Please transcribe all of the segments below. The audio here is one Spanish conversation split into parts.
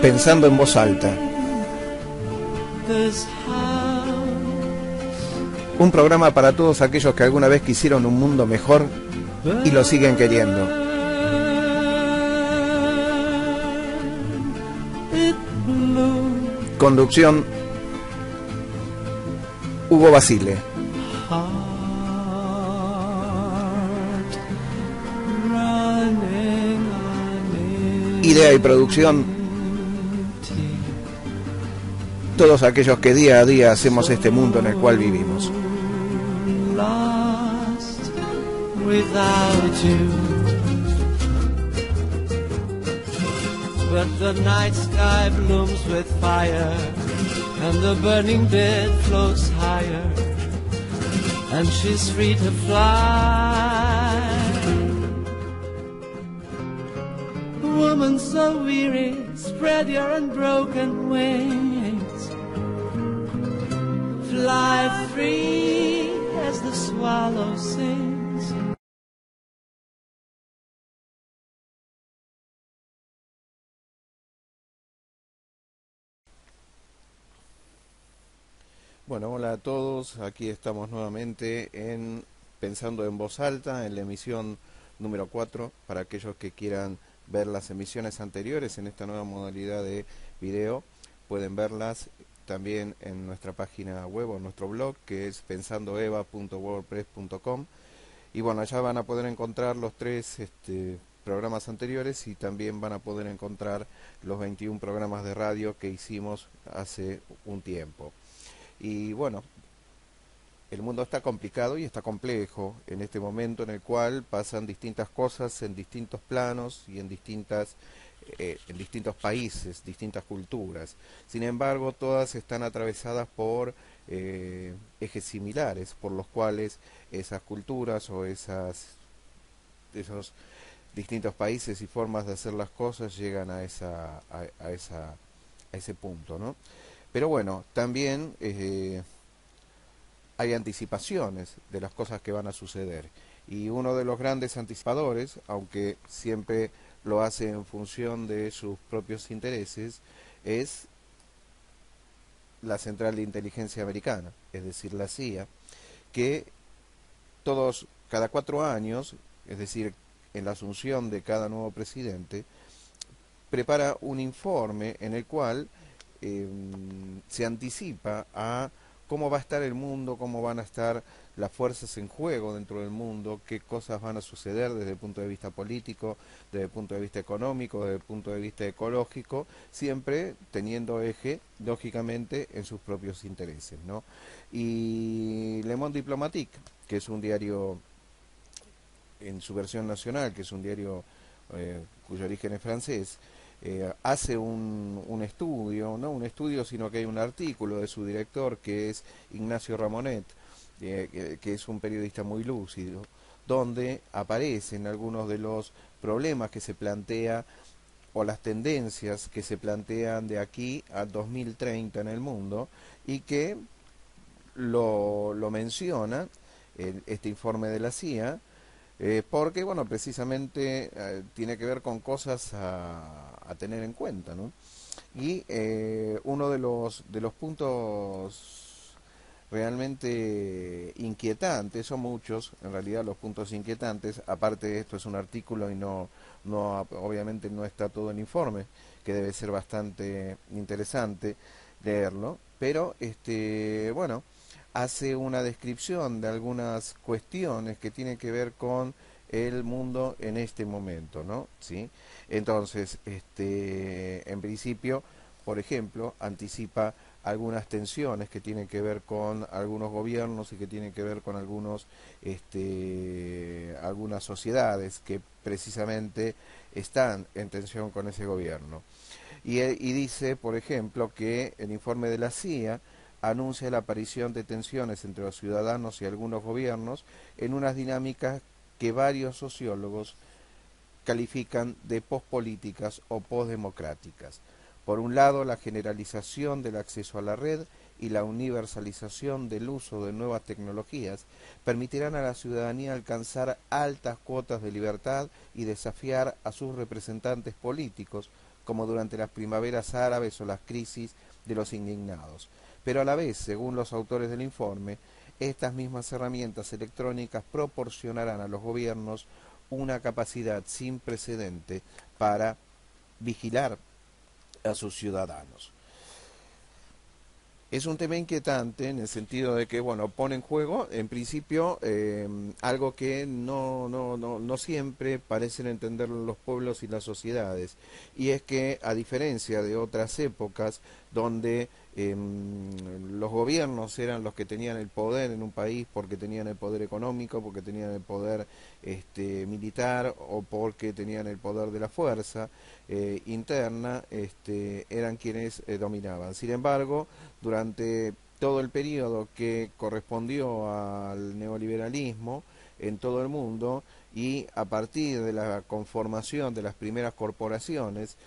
Pensando en voz alta. Un programa para todos aquellos que alguna vez quisieron un mundo mejor y lo siguen queriendo. Conducción: Hugo Basile. Idea y producción: todos aquellos que día a día hacemos este mundo en el cual vivimos. But the night sky blooms with fire, and the burning bed floats higher, and she's free to fly. Woman so weary, spread your unbroken wings. Fly free as the swallow sings. Bueno, hola a todos, aquí estamos nuevamente en Pensando en Voz Alta, en la emisión número 4, para aquellos que quieran ver las emisiones anteriores en esta nueva modalidad de video, pueden verlas también en nuestra página web o en nuestro blog, que es pensandoeva.wordpress.com, y bueno, allá van a poder encontrar los tres programas anteriores, y también van a poder encontrar los 21 programas de radio que hicimos hace un tiempo. Y bueno, el mundo está complicado y está complejo en este momento, en el cual pasan distintas cosas en distintos planos y en distintos países, distintas culturas. Sin embargo, todas están atravesadas por ejes similares, por los cuales esas culturas o esos distintos países y formas de hacer las cosas llegan a ese punto, ¿no? Pero bueno, también hay anticipaciones de las cosas que van a suceder. Y uno de los grandes anticipadores, aunque siempre lo hace en función de sus propios intereses, es la Central de Inteligencia Americana, es decir, la CIA, que cada 4 años, es decir, en la asunción de cada nuevo presidente, prepara un informe en el cual se anticipa a cómo va a estar el mundo, cómo van a estar las fuerzas en juego dentro del mundo, qué cosas van a suceder desde el punto de vista político, desde el punto de vista económico, desde el punto de vista ecológico, siempre teniendo eje, lógicamente, en sus propios intereses, ¿no? Y Le Monde Diplomatique, que es un diario en su versión nacional, que es un diario cuyo origen es francés, hace un estudio, no un estudio, sino que hay un artículo de su director, que es Ignacio Ramonet, que es un periodista muy lúcido, donde aparecen algunos de los problemas que se plantea o las tendencias que se plantean de aquí a 2030 en el mundo, y que lo menciona este informe de la CIA, porque bueno, precisamente tiene que ver con cosas a tener en cuenta, ¿no? Y uno de los puntos realmente inquietantes, son muchos en realidad los puntos inquietantes, aparte de esto es un artículo y no obviamente no está todo el informe, que debe ser bastante interesante leerlo, pero bueno, hace una descripción de algunas cuestiones que tienen que ver con el mundo en este momento, ¿no? ¿Sí? Entonces, en principio, por ejemplo, anticipa algunas tensiones que tienen que ver con algunos gobiernos y que tienen que ver con algunas sociedades que precisamente están en tensión con ese gobierno. Y dice, por ejemplo, que el informe de la CIA anuncia la aparición de tensiones entre los ciudadanos y algunos gobiernos en unas dinámicas que varios sociólogos califican de pospolíticas o posdemocráticas. Por un lado, la generalización del acceso a la red y la universalización del uso de nuevas tecnologías permitirán a la ciudadanía alcanzar altas cuotas de libertad y desafiar a sus representantes políticos, como durante las primaveras árabes o las crisis de los indignados. Pero a la vez, según los autores del informe, estas mismas herramientas electrónicas proporcionarán a los gobiernos una capacidad sin precedente para vigilar a sus ciudadanos. Es un tema inquietante en el sentido de que, bueno, pone en juego, en principio, algo que no siempre parecen entender los pueblos y las sociedades, y es que, a diferencia de otras épocas donde los gobiernos eran los que tenían el poder en un país porque tenían el poder económico, porque tenían el poder militar o porque tenían el poder de la fuerza interna, eran quienes dominaban. Sin embargo, durante todo el periodo que correspondió al neoliberalismo en todo el mundo y a partir de la conformación de las primeras corporaciones,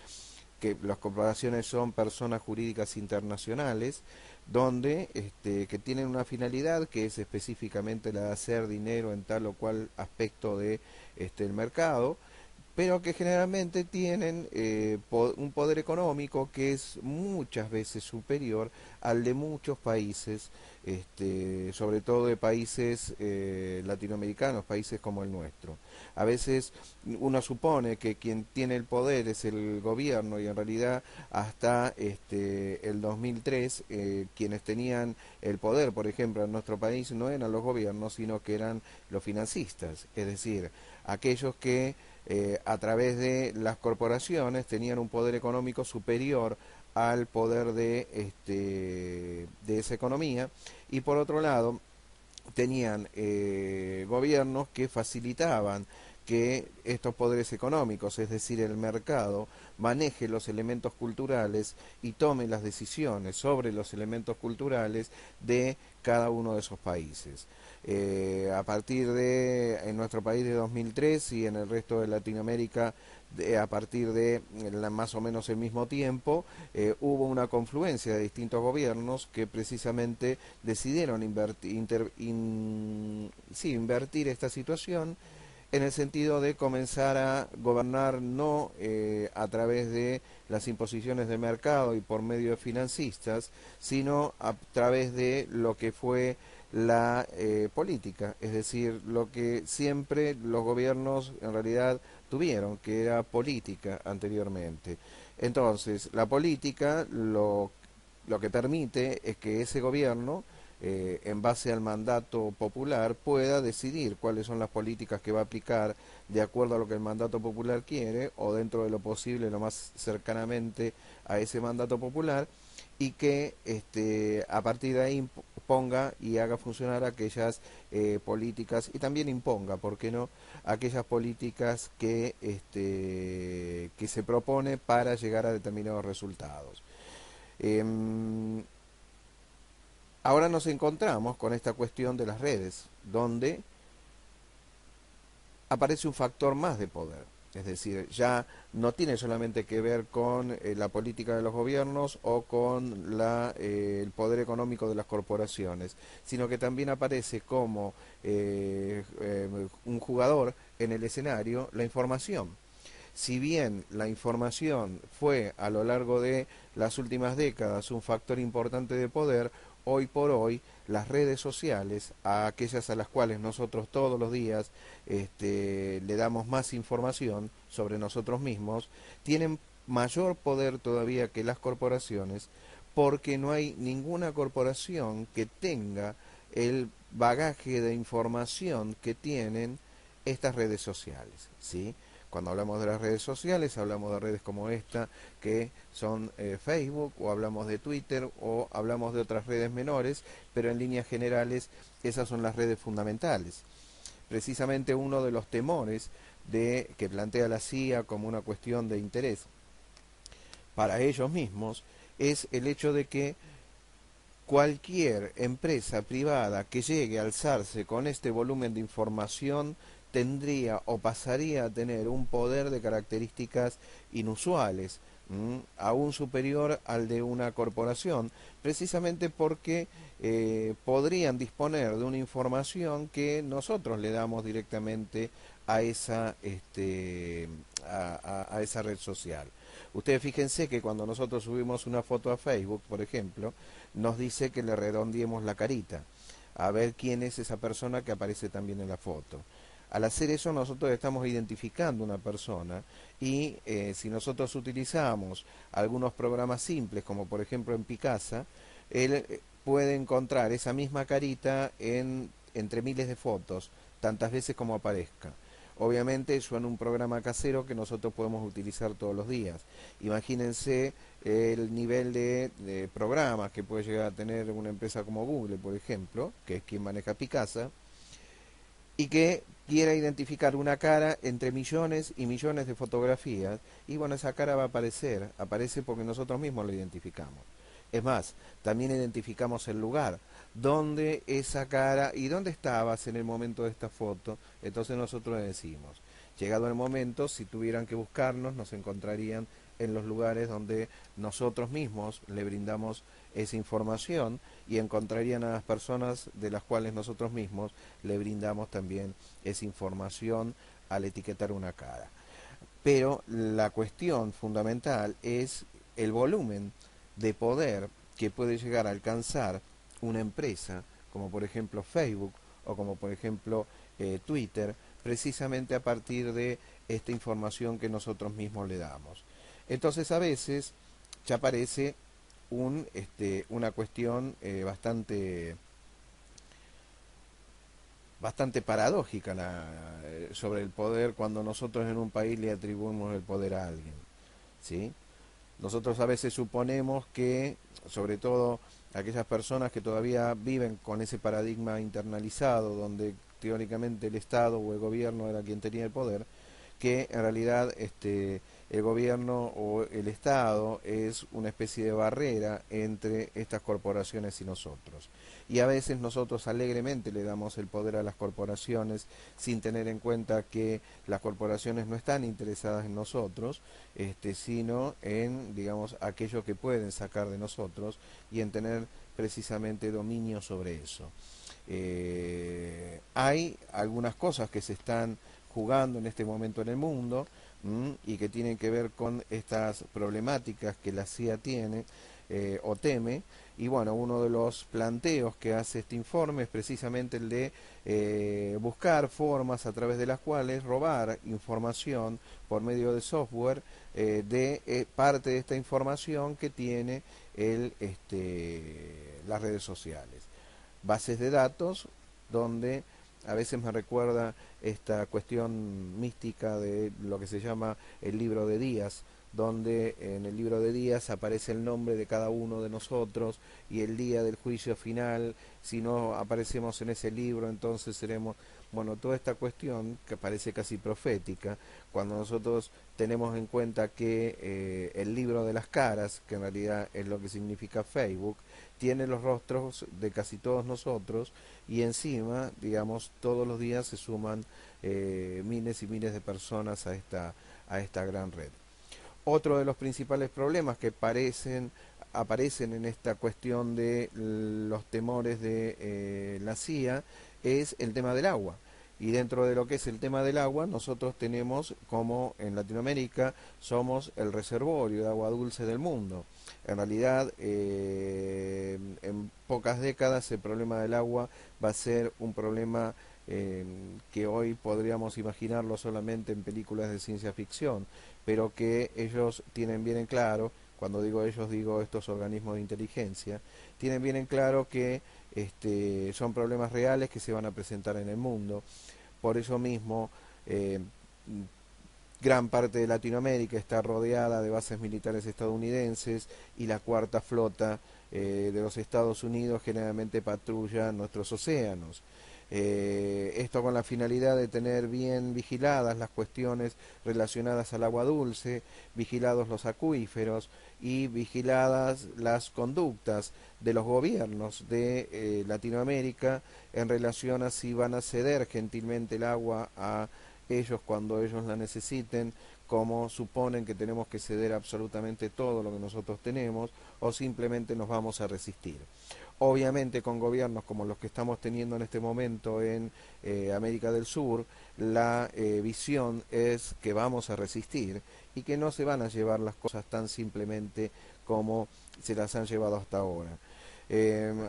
que las corporaciones son personas jurídicas internacionales, donde que tienen una finalidad que es específicamente la de hacer dinero en tal o cual aspecto de el mercado, pero que generalmente tienen un poder económico que es muchas veces superior al de muchos países, sobre todo de países latinoamericanos, países como el nuestro. A veces uno supone que quien tiene el poder es el gobierno y en realidad hasta el 2003 quienes tenían el poder, por ejemplo, en nuestro país no eran los gobiernos, sino que eran los financistas, es decir, aquellos que a través de las corporaciones tenían un poder económico superior al poder de esa economía, y por otro lado tenían gobiernos que facilitaban que estos poderes económicos, es decir, el mercado, maneje los elementos culturales y tome las decisiones sobre los elementos culturales de cada uno de esos países. A partir de, en nuestro país de 2003 y en el resto de Latinoamérica, a partir de más o menos el mismo tiempo, hubo una confluencia de distintos gobiernos que precisamente decidieron invertir esta situación en el sentido de comenzar a gobernar no a través de las imposiciones de mercado y por medio de financistas, sino a través de lo que fue la política, es decir, lo que siempre los gobiernos en realidad tuvieron, que era política anteriormente. Entonces, la política lo que permite es que ese gobierno, en base al mandato popular, pueda decidir cuáles son las políticas que va a aplicar de acuerdo a lo que el mandato popular quiere o dentro de lo posible, lo más cercanamente a ese mandato popular, y que a partir de ahí ponga y haga funcionar aquellas políticas y también imponga, ¿por qué no?, aquellas políticas que se propone para llegar a determinados resultados. Ahora nos encontramos con esta cuestión de las redes, donde aparece un factor más de poder. Es decir, ya no tiene solamente que ver con la política de los gobiernos o con el poder económico de las corporaciones, sino que también aparece como un jugador en el escenario la información. Si bien la información fue a lo largo de las últimas décadas un factor importante de poder, hoy por hoy las redes sociales, a aquellas a las cuales nosotros todos los días le damos más información sobre nosotros mismos, tienen mayor poder todavía que las corporaciones, porque no hay ninguna corporación que tenga el bagaje de información que tienen estas redes sociales, ¿sí? Cuando hablamos de las redes sociales, hablamos de redes como esta, que son Facebook, o hablamos de Twitter, o hablamos de otras redes menores, pero en líneas generales esas son las redes fundamentales. Precisamente uno de los temores que plantea la CIA como una cuestión de interés para ellos mismos es el hecho de que cualquier empresa privada que llegue a alzarse con este volumen de información tendría o pasaría a tener un poder de características inusuales, aún superior al de una corporación, precisamente porque podrían disponer de una información que nosotros le damos directamente a esa, a esa red social. Ustedes fíjense que cuando nosotros subimos una foto a Facebook, por ejemplo, nos dice que le redondeemos la carita, a ver quién es esa persona que aparece también en la foto. Al hacer eso nosotros estamos identificando una persona y si nosotros utilizamos algunos programas simples, como por ejemplo en Picasa, él puede encontrar esa misma carita entre miles de fotos, tantas veces como aparezca. Obviamente eso en un programa casero que nosotros podemos utilizar todos los días. Imagínense el nivel de programas que puede llegar a tener una empresa como Google, por ejemplo, que es quien maneja Picasa, y que quiera identificar una cara entre millones y millones de fotografías, y bueno, esa cara va a aparecer, aparece porque nosotros mismos la identificamos. Es más, también identificamos el lugar, donde esa cara y dónde estabas en el momento de esta foto, entonces nosotros le decimos. Llegado el momento, si tuvieran que buscarnos, nos encontrarían en los lugares donde nosotros mismos le brindamos esa información y encontrarían a las personas de las cuales nosotros mismos le brindamos también esa información al etiquetar una cara. Pero la cuestión fundamental es el volumen de poder que puede llegar a alcanzar una empresa, como por ejemplo Facebook o como por ejemplo Twitter, precisamente a partir de esta información que nosotros mismos le damos. Entonces a veces ya aparece una cuestión bastante paradójica sobre el poder cuando nosotros en un país le atribuimos el poder a alguien, ¿sí? Nosotros a veces suponemos que, sobre todo aquellas personas que todavía viven con ese paradigma internalizado, donde teóricamente el Estado o el gobierno era quien tenía el poder, que en realidad el gobierno o el Estado es una especie de barrera entre estas corporaciones y nosotros. Y a veces nosotros alegremente le damos el poder a las corporaciones sin tener en cuenta que las corporaciones no están interesadas en nosotros, sino en, digamos, aquello que pueden sacar de nosotros y en tener precisamente dominio sobre eso. Hay algunas cosas que se están jugando en este momento en el mundo y que tienen que ver con estas problemáticas que la CIA tiene o teme. Y bueno, uno de los planteos que hace este informe es precisamente el de buscar formas a través de las cuales robar información por medio de software de parte de esta información que tiene las redes sociales. Bases de datos donde a veces me recuerda esta cuestión mística de lo que se llama el libro de Díaz, donde en el libro de Díaz aparece el nombre de cada uno de nosotros y el día del juicio final, si no aparecemos en ese libro, entonces seremos, bueno, toda esta cuestión que parece casi profética, cuando nosotros tenemos en cuenta que el libro de las caras, que en realidad es lo que significa Facebook, tiene los rostros de casi todos nosotros y encima, digamos, todos los días se suman miles y miles de personas a esta gran red. Otro de los principales problemas que aparecen en esta cuestión de los temores de la CIA es el tema del agua. Y dentro de lo que es el tema del agua, nosotros tenemos, como en Latinoamérica, somos el reservorio de agua dulce del mundo. En realidad, en pocas décadas el problema del agua va a ser un problema que hoy podríamos imaginarlo solamente en películas de ciencia ficción, pero que ellos tienen bien en claro, cuando digo ellos digo estos organismos de inteligencia, tienen bien en claro que son problemas reales que se van a presentar en el mundo. Por eso mismo, gran parte de Latinoamérica está rodeada de bases militares estadounidenses y la cuarta flota de los Estados Unidos generalmente patrulla nuestros océanos. Esto con la finalidad de tener bien vigiladas las cuestiones relacionadas al agua dulce, vigilados los acuíferos y vigiladas las conductas de los gobiernos de Latinoamérica en relación a si van a ceder gentilmente el agua a ellos cuando ellos la necesiten, como suponen que tenemos que ceder absolutamente todo lo que nosotros tenemos, o simplemente nos vamos a resistir. Obviamente con gobiernos como los que estamos teniendo en este momento en América del Sur, la visión es que vamos a resistir y que no se van a llevar las cosas tan simplemente como se las han llevado hasta ahora.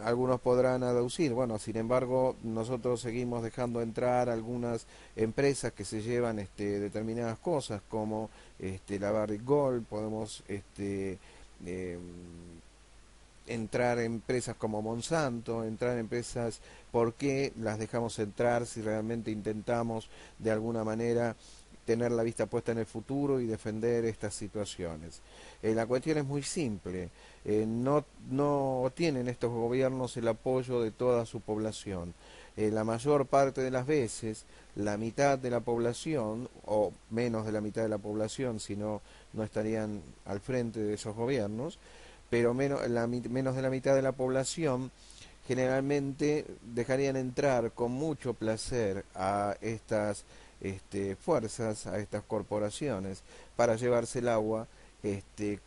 Algunos podrán aducir, bueno, sin embargo, nosotros seguimos dejando entrar algunas empresas que se llevan determinadas cosas, como la Barrick Gold, podemos eh, entrar en empresas como Monsanto, entrar en empresas, ¿por qué las dejamos entrar si realmente intentamos de alguna manera tener la vista puesta en el futuro y defender estas situaciones? La cuestión es muy simple, no tienen estos gobiernos el apoyo de toda su población. La mayor parte de las veces, la mitad de la población, o menos de la mitad de la población, si no, no estarían al frente de esos gobiernos, pero menos de la mitad de la población generalmente dejarían entrar con mucho placer a estas fuerzas, a estas corporaciones, para llevarse el agua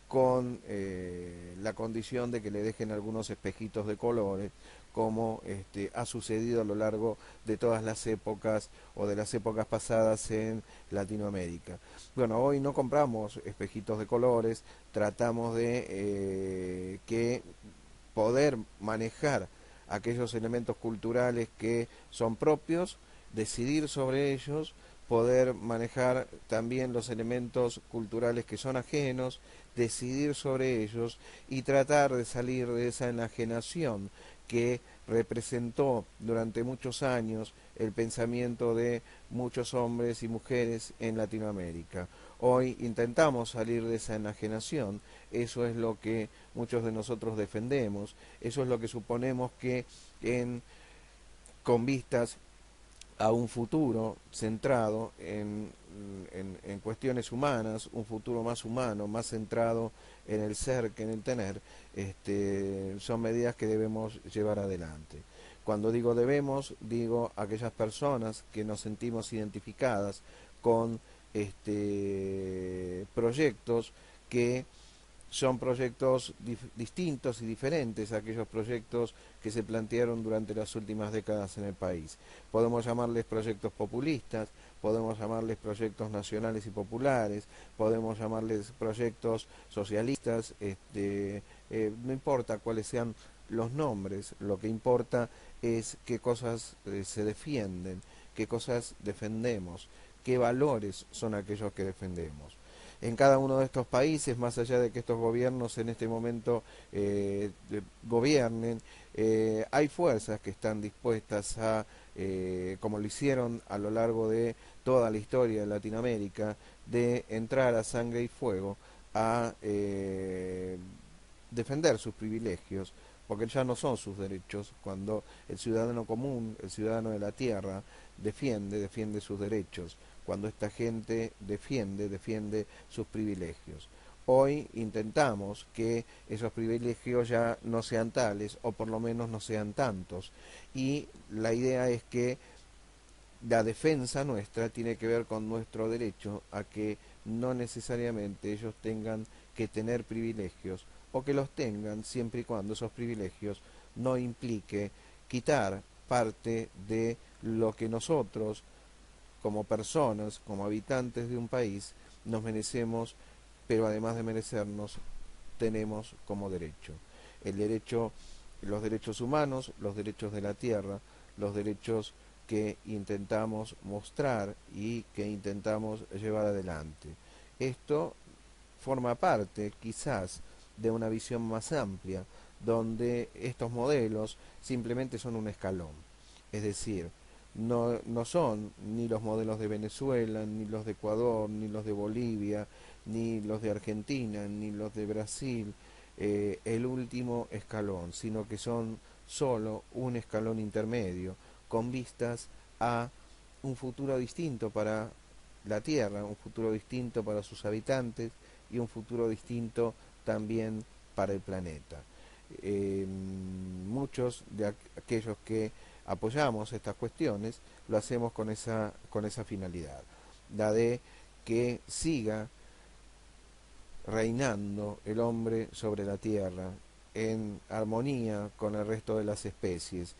con la condición de que le dejen algunos espejitos de colores, como ha sucedido a lo largo de todas las épocas o de las épocas pasadas en Latinoamérica. Bueno, hoy no compramos espejitos de colores, tratamos de que poder manejar aquellos elementos culturales que son propios, decidir sobre ellos, poder manejar también los elementos culturales que son ajenos, decidir sobre ellos y tratar de salir de esa enajenación que representó durante muchos años el pensamiento de muchos hombres y mujeres en Latinoamérica. Hoy intentamos salir de esa enajenación, eso es lo que muchos de nosotros defendemos, eso es lo que suponemos que con vistas a un futuro centrado en cuestiones humanas, un futuro más humano, más centrado en el ser que en el tener, son medidas que debemos llevar adelante. Cuando digo debemos, digo aquellas personas que nos sentimos identificadas con proyectos que son proyectos distintos y diferentes a aquellos proyectos que se plantearon durante las últimas décadas en el país. Podemos llamarles proyectos populistas, podemos llamarles proyectos nacionales y populares, podemos llamarles proyectos socialistas, no importa cuáles sean los nombres, lo que importa es qué cosas se defienden, qué cosas defendemos, qué valores son aquellos que defendemos. En cada uno de estos países, más allá de que estos gobiernos en este momento gobiernen, hay fuerzas que están dispuestas a, como lo hicieron a lo largo de toda la historia de Latinoamérica, de entrar a sangre y fuego a defender sus privilegios, porque ya no son sus derechos, cuando el ciudadano común, el ciudadano de la tierra, defiende sus derechos, cuando esta gente defiende sus privilegios. Hoy intentamos que esos privilegios ya no sean tales, o por lo menos no sean tantos, y la idea es que la defensa nuestra tiene que ver con nuestro derecho a que no necesariamente ellos tengan que tener privilegios, o que los tengan siempre y cuando esos privilegios no implique quitar parte de lo que nosotros, como personas, como habitantes de un país, nos merecemos, pero además de merecernos, tenemos como derecho. El derecho, los derechos humanos, los derechos de la tierra, los derechos que intentamos mostrar y que intentamos llevar adelante. Esto forma parte, quizás, de una visión más amplia, donde estos modelos simplemente son un escalón. Es decir, no son ni los modelos de Venezuela, ni los de Ecuador, ni los de Bolivia, ni los de Argentina, ni los de Brasil, el último escalón, sino que son solo un escalón intermedio, con vistas a un futuro distinto para la Tierra, un futuro distinto para sus habitantes y un futuro distinto también para el planeta. Muchos de aquellos que apoyamos estas cuestiones lo hacemos con esa finalidad. la de que siga reinando el hombre sobre la tierra en armonía con el resto de las especies,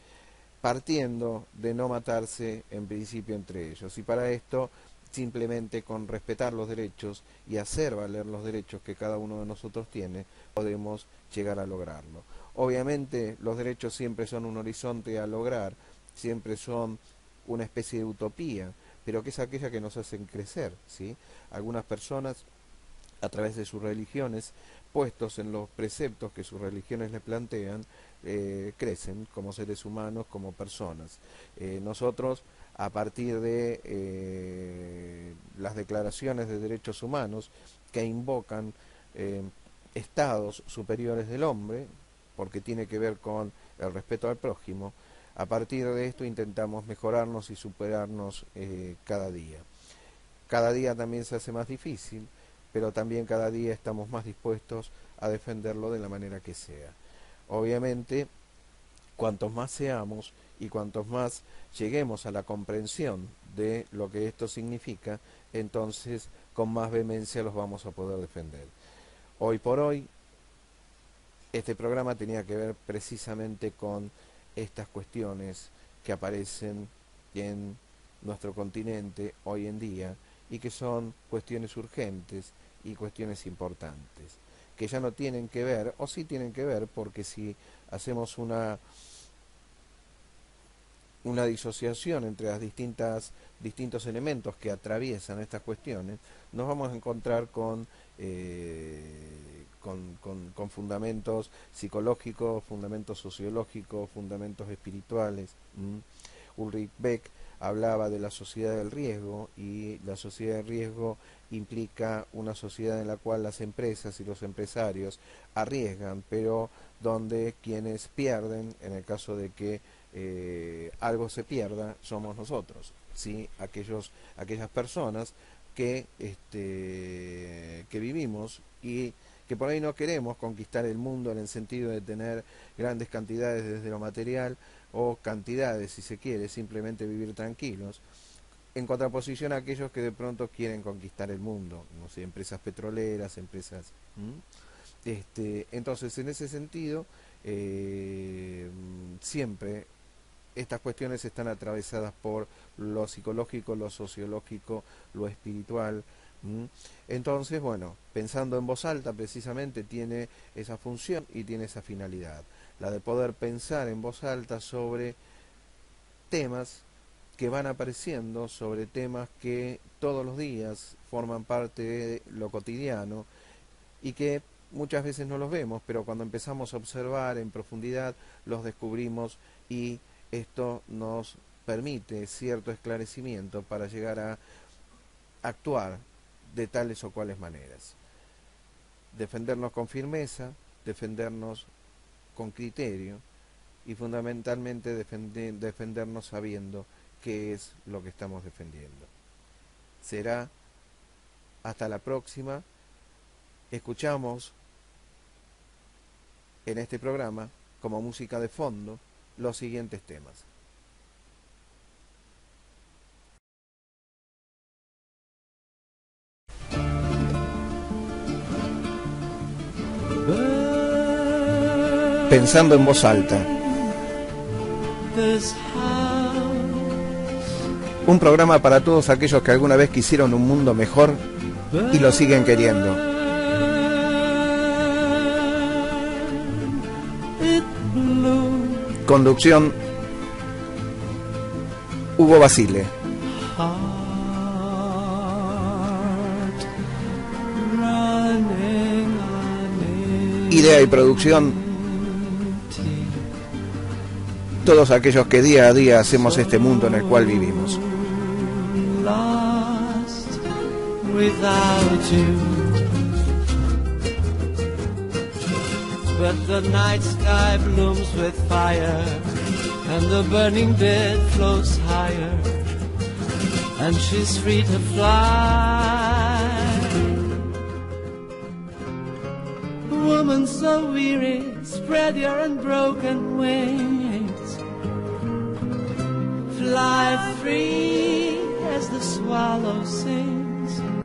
partiendo de no matarse en principio entre ellos. Y para esto, simplemente con respetar los derechos y hacer valer los derechos que cada uno de nosotros tiene, podemos llegar a lograrlo. Obviamente los derechos siempre son un horizonte a lograr, siempre son una especie de utopía, pero que es aquella que nos hacen crecer, ¿sí? Algunas personas, a través de sus religiones, puestos en los preceptos que sus religiones les plantean, crecen como seres humanos, como personas. Nosotros, a partir de las declaraciones de derechos humanos que invocan estados superiores del hombre, porque tiene que ver con el respeto al prójimo, a partir de esto intentamos mejorarnos y superarnos cada día. Cada día también se hace más difícil, pero también cada día estamos más dispuestos a defenderlo de la manera que sea. Obviamente, cuantos más seamos y cuantos más lleguemos a la comprensión de lo que esto significa, entonces con más vehemencia los vamos a poder defender. Hoy por hoy, este programa tenía que ver precisamente con estas cuestiones que aparecen en nuestro continente hoy en día y que son cuestiones urgentes y cuestiones importantes, que ya no tienen que ver, o sí tienen que ver, porque si hacemos una disociación entre las distintos elementos que atraviesan estas cuestiones, nos vamos a encontrar con fundamentos psicológicos, fundamentos sociológicos, fundamentos espirituales. Ulrich Beck hablaba de la sociedad del riesgo, y la sociedad del riesgo implica una sociedad en la cual las empresas y los empresarios arriesgan, pero donde quienes pierden, en el caso de que algo se pierda, somos nosotros, ¿sí? Aquellas personas que vivimos y que por ahí no queremos conquistar el mundo en el sentido de tener grandes cantidades desde lo material, o cantidades, si se quiere, simplemente vivir tranquilos, en contraposición a aquellos que de pronto quieren conquistar el mundo, no sé, empresas petroleras, empresas... Entonces, en ese sentido, siempre estas cuestiones están atravesadas por lo psicológico, lo sociológico, lo espiritual. Entonces, bueno, pensando en voz alta precisamente tiene esa función y tiene esa finalidad, la de poder pensar en voz alta sobre temas que van apareciendo, sobre temas que todos los días forman parte de lo cotidiano y que muchas veces no los vemos, pero cuando empezamos a observar en profundidad los descubrimos, y esto nos permite cierto esclarecimiento para llegar a actuar de tales o cuales maneras. Defendernos con firmeza, defendernos con criterio y fundamentalmente defendernos sabiendo qué es lo que estamos defendiendo. Será hasta la próxima. Escuchamos en este programa, como música de fondo, los siguientes temas. Pensando en voz alta. Un programa para todos aquellos que alguna vez quisieron un mundo mejor y lo siguen queriendo. Conducción: Hugo Basile. Idea y producción: todos aquellos que día a día hacemos este mundo en el cual vivimos. But the night sky blooms with fire, and the burning bed floats higher, and she's free to fly. Woman so weary, spread your unbroken wings. Fly free as as the swallow sings.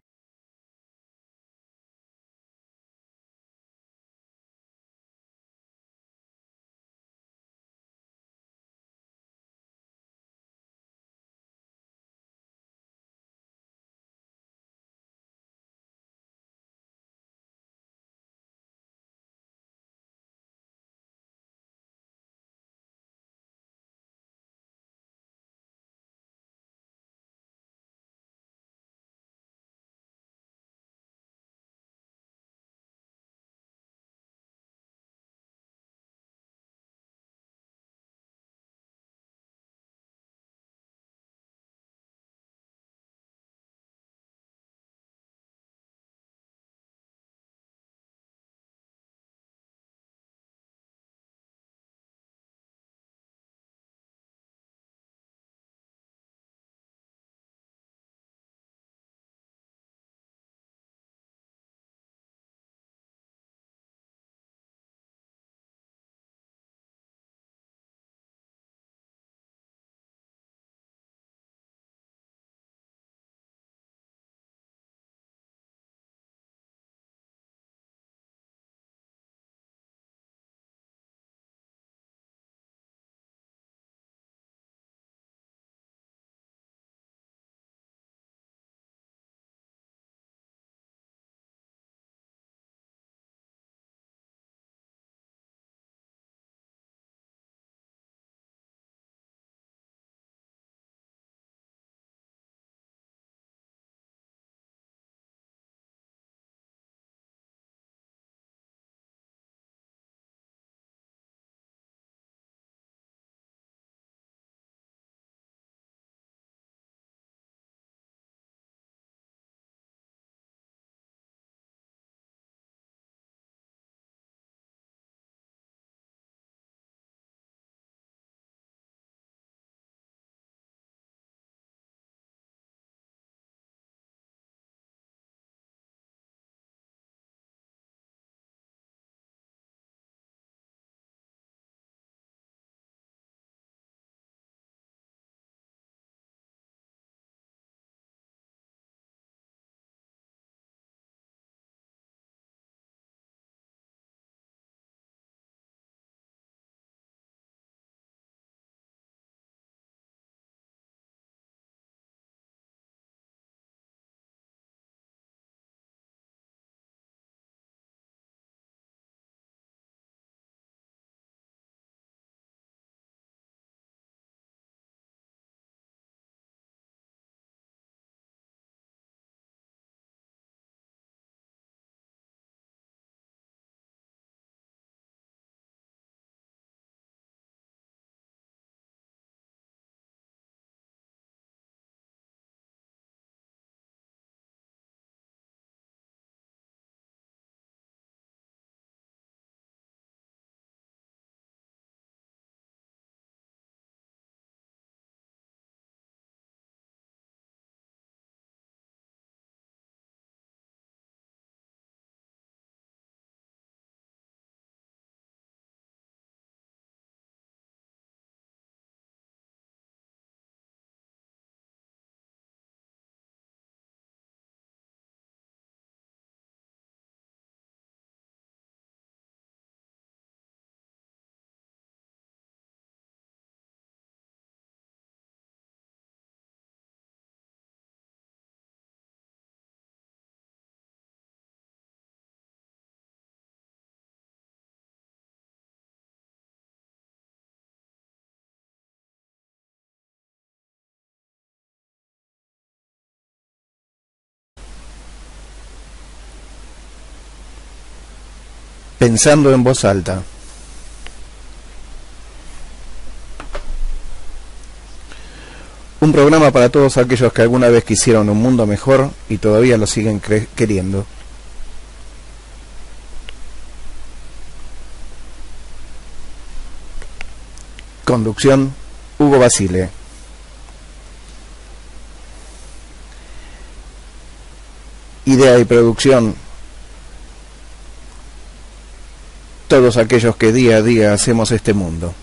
Pensando en voz alta. Un programa para todos aquellos que alguna vez quisieron un mundo mejor y todavía lo siguen queriendo. Conducción, Hugo Basile. Idea y producción, todos aquellos que día a día hacemos este mundo.